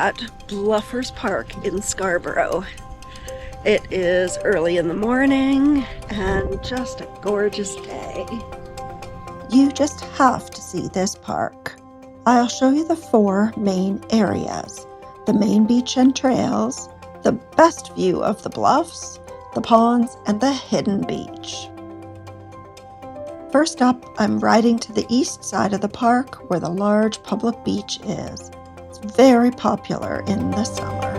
at Bluffer's Park in Scarborough. It is early in the morning and just a gorgeous day. You just have to see this park. I'll show you the 4 main areas: the main beach and trails, the best view of the bluffs, the ponds, and the hidden beach. First up, I'm riding to the east side of the park where the large public beach is. It's very popular in the summer.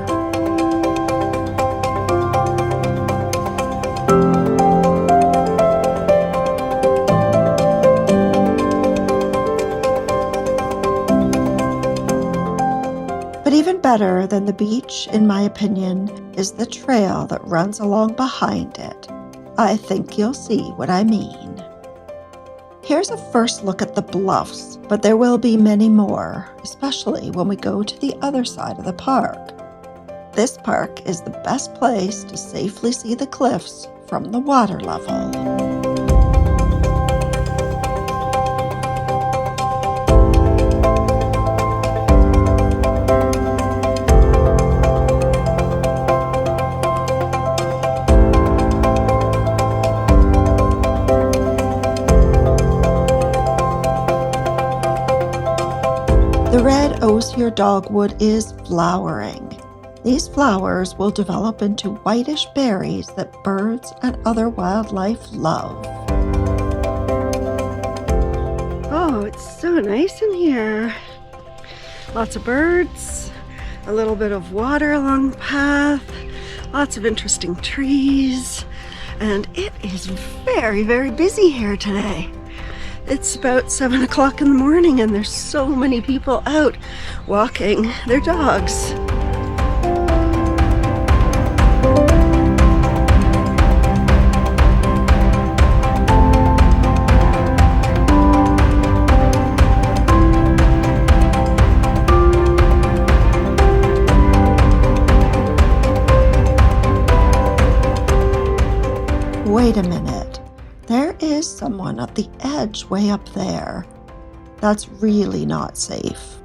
But even better than the beach, in my opinion, is the trail that runs along behind it. I think you'll see what I mean. Here's a first look at the bluffs, but there will be many more, especially when we go to the other side of the park. This park is the best place to safely see the cliffs from the water level. The red osier dogwood is flowering. These flowers will develop into whitish berries that birds and other wildlife love. Oh, it's so nice in here. Lots of birds, a little bit of water along the path, lots of interesting trees, and it is very, very busy here today. It's about 7 o'clock in the morning and there's so many people out walking their dogs. Wait a minute. There is someone at the edge way up there. That's really not safe.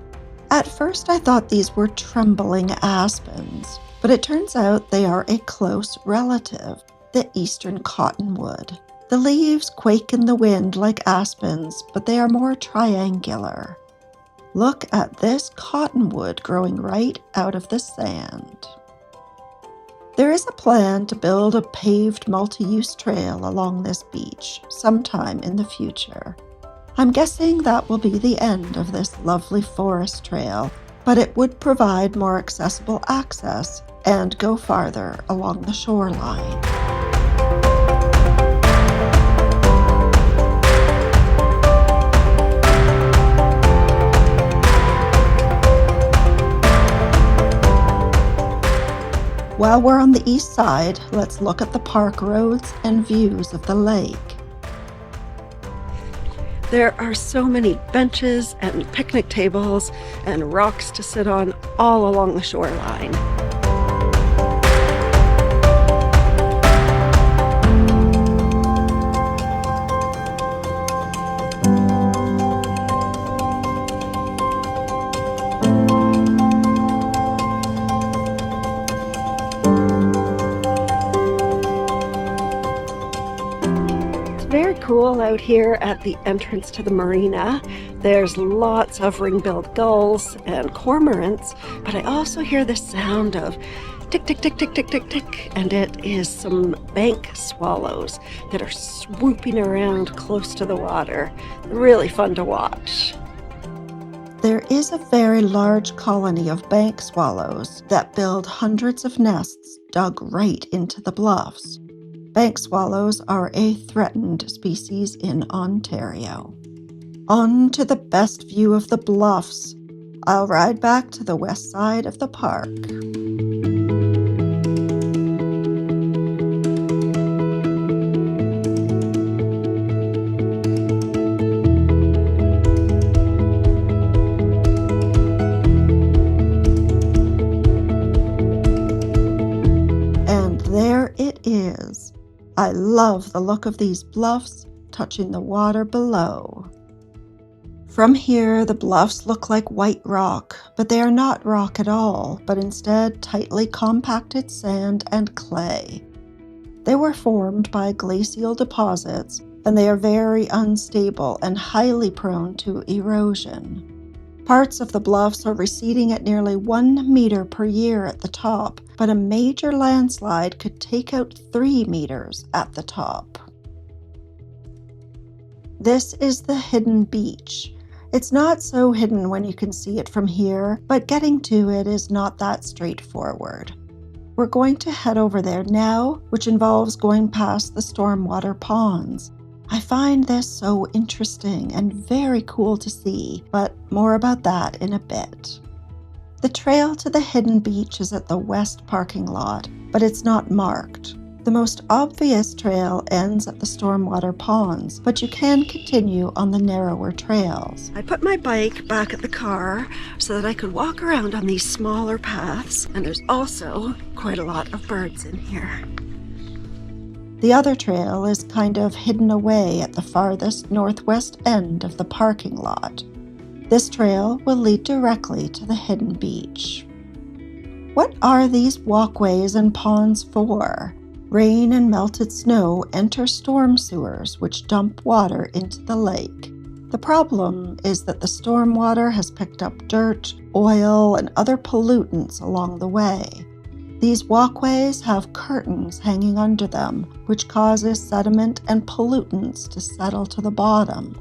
At first I thought these were trembling aspens, but it turns out they are a close relative, the eastern cottonwood. The leaves quake in the wind like aspens, but they are more triangular. Look at this cottonwood growing right out of the sand. There is a plan to build a paved multi-use trail along this beach sometime in the future. I'm guessing that will be the end of this lovely forest trail, but it would provide more accessible access and go farther along the shoreline. While we're on the east side, let's look at the park roads and views of the lake. There are so many benches and picnic tables and rocks to sit on all along the shoreline. Very cool out here at the entrance to the marina. There's lots of ring-billed gulls and cormorants, but I also hear the sound of tick, tick, tick, tick, tick, tick, tick, and it is some bank swallows that are swooping around close to the water. Really fun to watch. There is a very large colony of bank swallows that build hundreds of nests dug right into the bluffs. Bank swallows are a threatened species in Ontario. On to the best view of the bluffs. I'll ride back to the west side of the park. And there it is. I love the look of these bluffs touching the water below. From here, the bluffs look like white rock, but they are not rock at all, but instead tightly compacted sand and clay. They were formed by glacial deposits, and they are very unstable and highly prone to erosion. Parts of the bluffs are receding at nearly 1 meter per year at the top, but a major landslide could take out 3 meters at the top. This is the hidden beach. It's not so hidden when you can see it from here, but getting to it is not that straightforward. We're going to head over there now, which involves going past the Stormwater ponds. I find this so interesting and very cool to see, but more about that in a bit. The trail to the hidden beach is at the west parking lot, but it's not marked. The most obvious trail ends at the Stormwater ponds, but you can continue on the narrower trails. I put my bike back at the car so that I could walk around on these smaller paths, and there's also quite a lot of birds in here. The other trail is kind of hidden away at the farthest northwest end of the parking lot. This trail will lead directly to the hidden beach. What are these walkways and ponds for? Rain and melted snow enter storm sewers, which dump water into the lake. The problem is that the stormwater has picked up dirt, oil, and other pollutants along the way. These walkways have curtains hanging under them, which causes sediment and pollutants to settle to the bottom.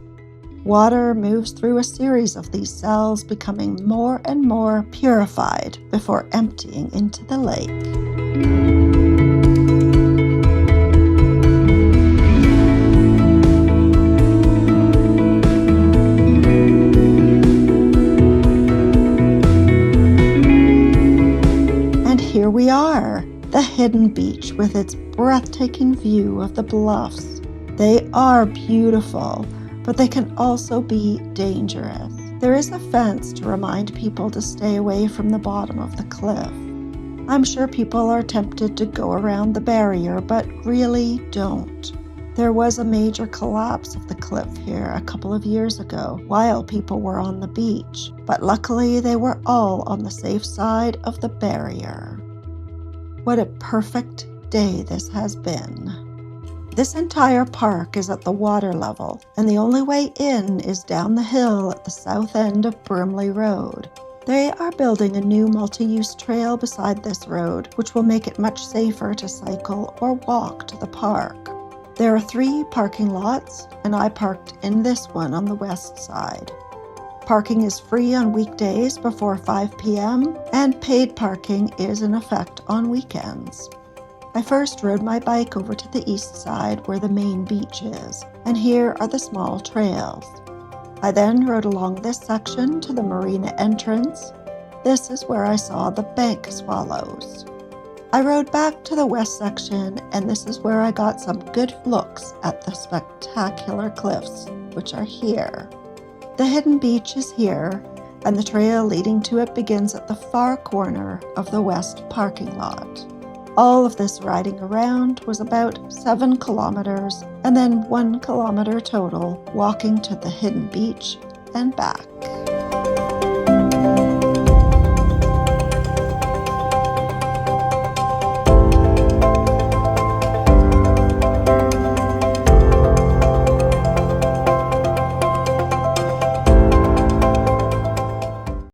Water moves through a series of these cells, becoming more and more purified before emptying into the lake. Here we are, the hidden beach with its breathtaking view of the bluffs. They are beautiful, but they can also be dangerous. There is a fence to remind people to stay away from the bottom of the cliff. I'm sure people are tempted to go around the barrier, but really don't. There was a major collapse of the cliff here a couple of years ago while people were on the beach, but luckily they were all on the safe side of the barrier. What a perfect day this has been. This entire park is at the water level, and the only way in is down the hill at the south end of Brimley Road. They are building a new multi-use trail beside this road, which will make it much safer to cycle or walk to the park. There are 3 parking lots, and I parked in this one on the west side. Parking is free on weekdays before 5 p.m., and paid parking is in effect on weekends. I first rode my bike over to the east side where the main beach is, and here are the small trails. I then rode along this section to the marina entrance. This is where I saw the bank swallows. I rode back to the west section, and this is where I got some good looks at the spectacular cliffs, which are here. The hidden beach is here, and the trail leading to it begins at the far corner of the west parking lot. All of this riding around was about 7 kilometers, and then 1 kilometer total walking to the hidden beach and back.